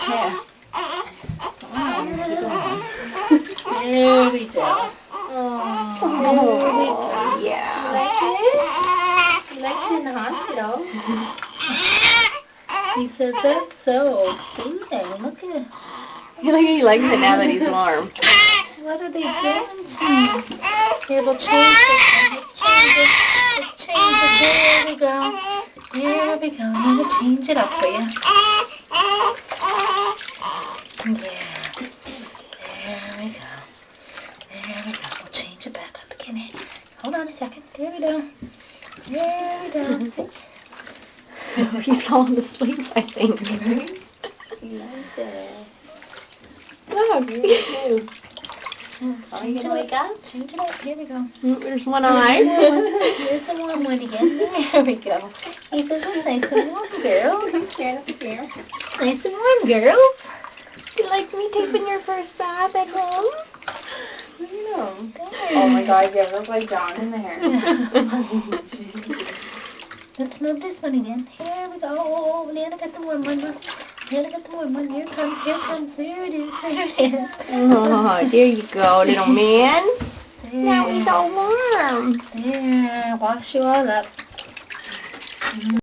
Here. There we go. Oh, yeah. You liked it in the hospital. He says that's so soothing. Look at. He likes it now that he's warm. What are they doing to me? Here, we'll change this. Let's change it. Let's change it. There we go. There we go. I'm going to change it up for you. Yeah. There we go. There we go. We'll change it back up again. Hold on a second. There we go. There we go. He's falling asleep, I think. He likes it. Look, you Change it wake up? Change it up. Here we go. There's one eye. Here's the warm one again. There we go. He says it's nice and warm, girl. He's scared up here. Nice and warm, girl. You like me taking your first bath at home? No. Oh my God, you look like John in there. Let's move this one again. Here we go. Oh, Leanna got the warm one. Leanna got the warm one. Here it comes. Here it comes. There it is. There it is. Oh, there you go, little man. There. Now he's all warm. There. Wash you all up.